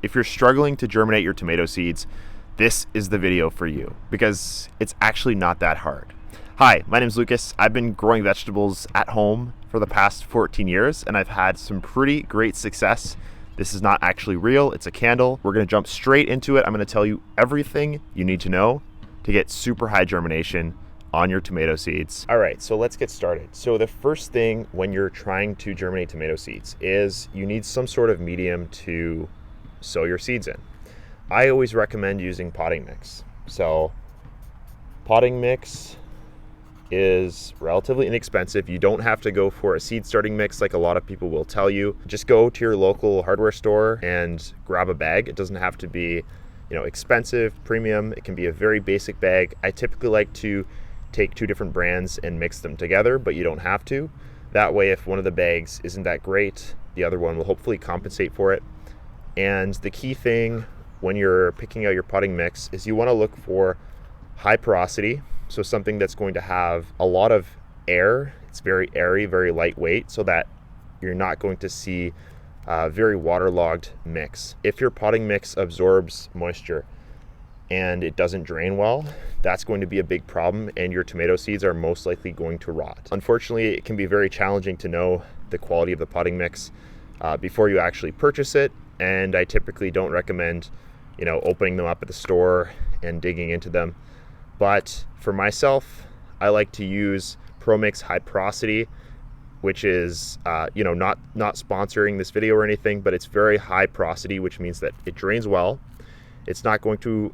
If you're struggling to germinate your tomato seeds, this is the video for you because it's actually not that hard. Hi, my name is Lucas. I've been growing vegetables at home for the past 14 years and I've had some pretty great success. This is not actually real, it's a candle. We're gonna jump straight into it. I'm gonna tell you everything you need to know to get super high germination on your tomato seeds. All right, so let's get started. So the first thing when you're trying to germinate tomato seeds is you need some sort of medium to sow your seeds in. I always recommend using potting mix. So potting mix is relatively inexpensive. You don't have to go for a seed starting mix like a lot of people will tell you. Just go to your local hardware store and grab a bag. It doesn't have to be, expensive, premium. It can be a very basic bag. I typically like to take two different brands and mix them together, but you don't have to. That way, if one of the bags isn't that great, the other one will hopefully compensate for it. And the key thing when you're picking out your potting mix is you want to look for high porosity. So something that's going to have a lot of air. It's very airy, very lightweight, so that you're not going to see a very waterlogged mix. If your potting mix absorbs moisture and it doesn't drain well, that's going to be a big problem and your tomato seeds are most likely going to rot. Unfortunately, it can be very challenging to know the quality of the potting mix before you actually purchase it. And I typically don't recommend, opening them up at the store and digging into them. But for myself, I like to use ProMix High Porosity, which is, not sponsoring this video or anything, but it's very high porosity, which means that it drains well. It's not going to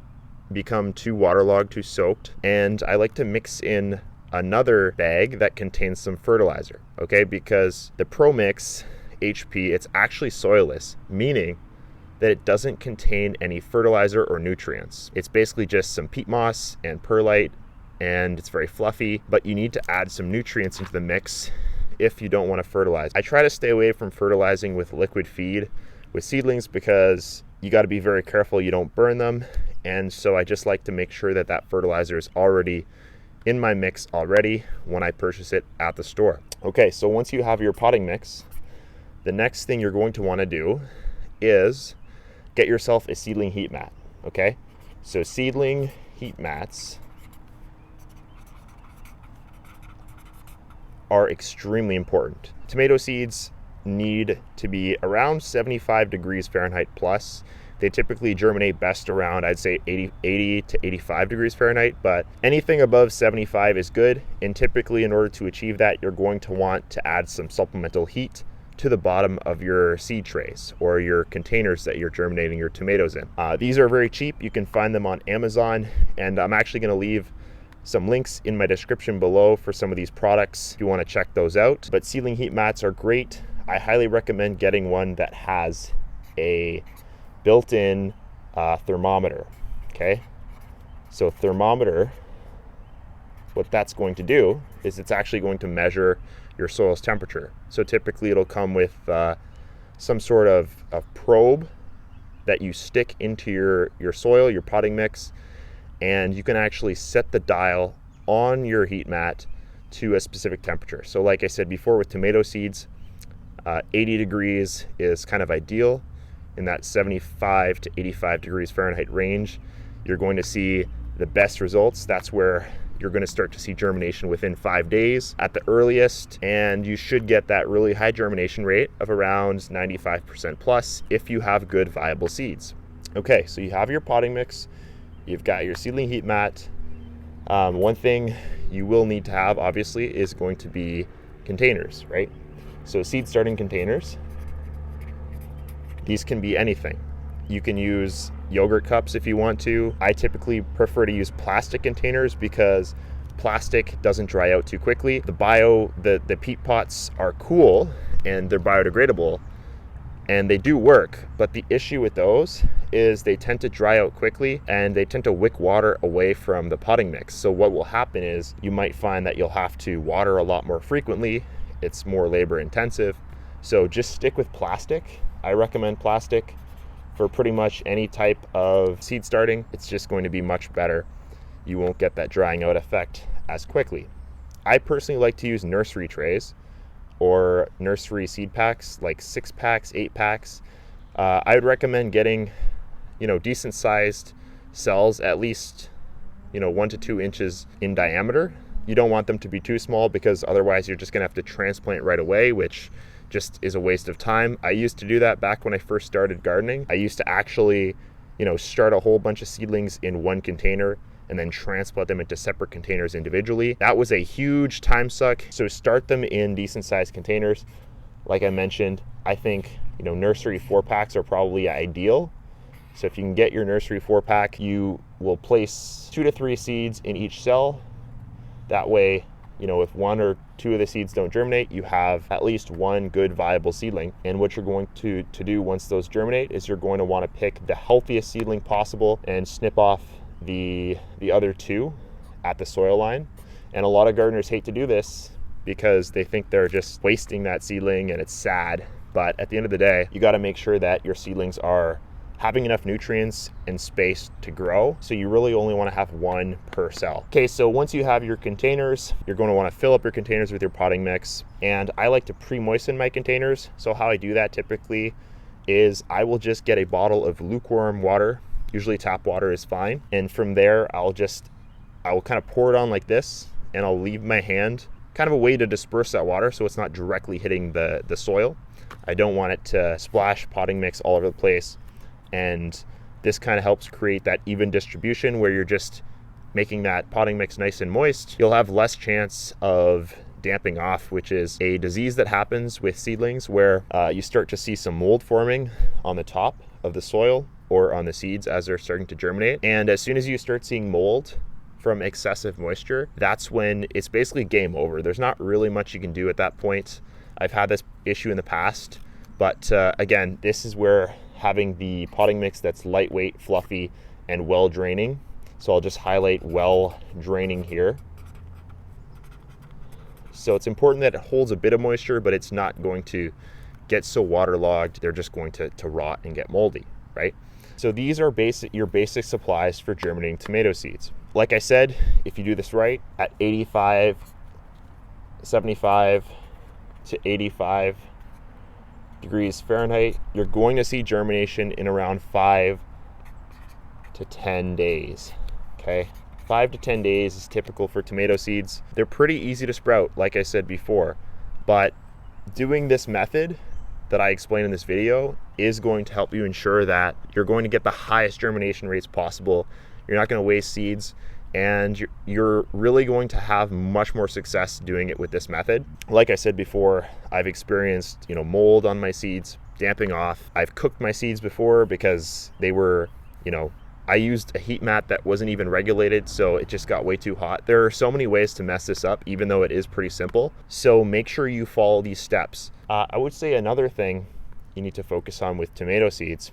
become too waterlogged, too soaked. And I like to mix in another bag that contains some fertilizer, okay? Because the ProMix HP, it's actually soilless, meaning that it doesn't contain any fertilizer or nutrients. It's basically just some peat moss and perlite, and it's very fluffy, but you need to add some nutrients into the mix if you don't want to fertilize. I try to stay away from fertilizing with liquid feed with seedlings because you got to be very careful you don't burn them. And so I just like to make sure that that fertilizer is already in my mix already when I purchase it at the store. Okay, so once you have your potting mix, the next thing you're going to want to do is get yourself a seedling heat mat, okay? So seedling heat mats are extremely important. Tomato seeds need to be around 75 degrees Fahrenheit plus. They typically germinate best around, I'd say 80 to 85 degrees Fahrenheit, but anything above 75 is good. And typically in order to achieve that, you're going to want to add some supplemental heat to the bottom of your seed trays or your containers that you're germinating your tomatoes in. These are very cheap. You can find them on Amazon, and I'm actually going to leave some links in my description below for some of these products if you want to check those out. But seedling heat mats are great. I highly recommend getting one that has a built-in thermometer, okay? So thermometer, what that's going to do is it's actually going to measure your soil's temperature. So typically it'll come with some sort of probe that you stick into your soil, your potting mix, and you can actually set the dial on your heat mat to a specific temperature. So like I said before with tomato seeds, 80 degrees is kind of ideal. In that 75 to 85 degrees Fahrenheit range, you're going to see the best results. That's where you're going to start to see germination within 5 days at the earliest, and you should get that really high germination rate of around 95% plus if you have good viable seeds. Okay, so you have your potting mix, you've got your seedling heat mat. One thing you will need to have, obviously, is going to be containers, right? So seed starting containers. These can be anything. You can use yogurt cups if you want to. I typically prefer to use plastic containers because plastic doesn't dry out too quickly. The peat pots are cool and they're biodegradable and they do work, but the issue with those is they tend to dry out quickly and they tend to wick water away from the potting mix. So what will happen is you might find that you'll have to water a lot more frequently. It's more labor intensive. So just stick with plastic. I recommend plastic for pretty much any type of seed starting. It's just going to be much better. You won't get that drying out effect as quickly. I personally like to use nursery trays or nursery seed packs, like 6 packs, 8 packs. I would recommend getting, decent sized cells, at least, 1 to 2 inches in diameter. You don't want them to be too small because otherwise you're just gonna have to transplant right away, which just is a waste of time. I used to do that back when I first started gardening. I used to actually, start a whole bunch of seedlings in one container and then transplant them into separate containers individually. That was a huge time suck. So start them in decent sized containers. Like I mentioned, I think, nursery 4-packs are probably ideal. So if you can get your nursery 4-pack, you will place 2 to 3 seeds in each cell. That way, if 1 or 2 of the seeds don't germinate, you have at least 1 good viable seedling. And what you're going to do once those germinate is you're going to want to pick the healthiest seedling possible and snip off the other 2 at the soil line. And a lot of gardeners hate to do this because they think they're just wasting that seedling and it's sad. But at the end of the day, you got to make sure that your seedlings are having enough nutrients and space to grow. So you really only want to have 1 per cell. Okay, so once you have your containers, you're going to want to fill up your containers with your potting mix. And I like to pre-moisten my containers. So how I do that typically is I will just get a bottle of lukewarm water. Usually tap water is fine. And from there, I will kind of pour it on like this, and I'll leave my hand, kind of a way to disperse that water so it's not directly hitting the soil. I don't want it to splash potting mix all over the place. And this kind of helps create that even distribution where you're just making that potting mix nice and moist. You'll have less chance of damping off, which is a disease that happens with seedlings where you start to see some mold forming on the top of the soil or on the seeds as they're starting to germinate. And as soon as you start seeing mold from excessive moisture, that's when it's basically game over. There's not really much you can do at that point. I've had this issue in the past, but again, this is where having the potting mix that's lightweight, fluffy, and well draining. So I'll just highlight well draining here. So it's important that it holds a bit of moisture, but it's not going to get so waterlogged, they're just going to rot and get moldy, right? So these are your basic supplies for germinating tomato seeds. Like I said, if you do this right, at 75 to 85 degrees Fahrenheit, you're going to see germination in around 5 to 10 days, okay? 5 to 10 days is typical for tomato seeds. They're pretty easy to sprout, like I said before, but doing this method that I explained in this video is going to help you ensure that you're going to get the highest germination rates possible. You're not going to waste seeds, and you're really going to have much more success doing it with this method. Like I said before, I've experienced, mold on my seeds, damping off. I've cooked my seeds before because they were, I used a heat mat that wasn't even regulated, so it just got way too hot. There are so many ways to mess this up, even though it is pretty simple. So make sure you follow these steps. I would say another thing you need to focus on with tomato seeds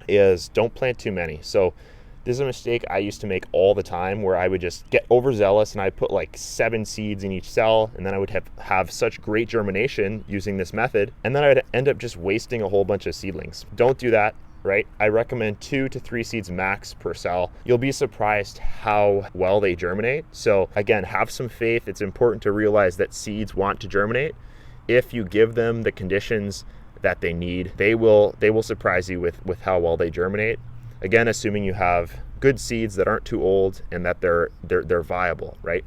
is don't plant too many. So this is a mistake I used to make all the time, where I would just get overzealous and I put like 7 seeds in each cell, and then I would have such great germination using this method, and then I would end up just wasting a whole bunch of seedlings. Don't do that, right? I recommend 2 to 3 seeds max per cell. You'll be surprised how well they germinate. So again, have some faith. It's important to realize that seeds want to germinate. If you give them the conditions that they need, they will surprise you with how well they germinate. Again, assuming you have good seeds that aren't too old and that they're viable, right?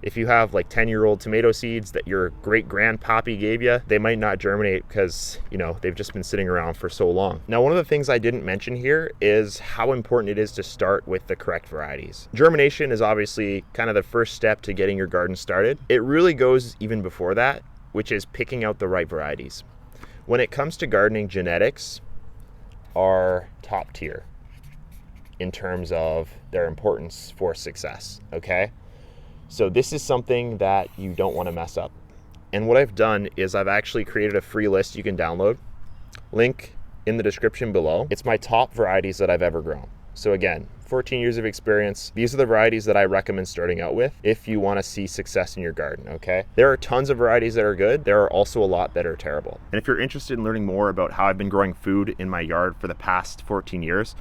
If you have like 10-year-old tomato seeds that your great-grandpappy gave you, they might not germinate because, they've just been sitting around for so long. Now, one of the things I didn't mention here is how important it is to start with the correct varieties. Germination is obviously kind of the first step to getting your garden started. It really goes even before that, which is picking out the right varieties. When it comes to gardening, genetics are top tier in terms of their importance for success, okay? So this is something that you don't want to mess up. And what I've done is I've actually created a free list you can download. Link in the description below. It's my top varieties that I've ever grown. So again, 14 years of experience. These are the varieties that I recommend starting out with if you want to see success in your garden, okay? There are tons of varieties that are good. There are also a lot that are terrible. And if you're interested in learning more about how I've been growing food in my yard for the past 14 years,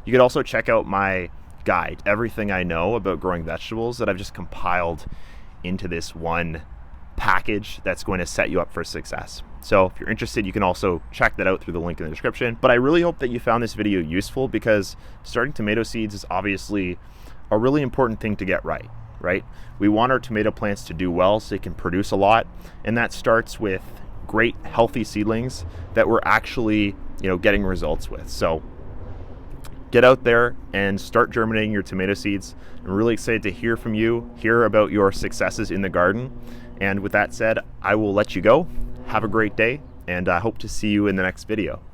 you could also check out my guide, Everything I Know About Growing Vegetables, that I've just compiled into this one package that's going to set you up for success. So if you're interested, you can also check that out through the link in the description. But I really hope that you found this video useful, because starting tomato seeds is obviously a really important thing to get right? We want our tomato plants to do well so they can produce a lot, and that starts with great healthy seedlings that we're actually, getting results with. So get out there and start germinating your tomato seeds. I'm really excited to hear from you, hear about your successes in the garden. And with that said, I will let you go. Have a great day, and I hope to see you in the next video.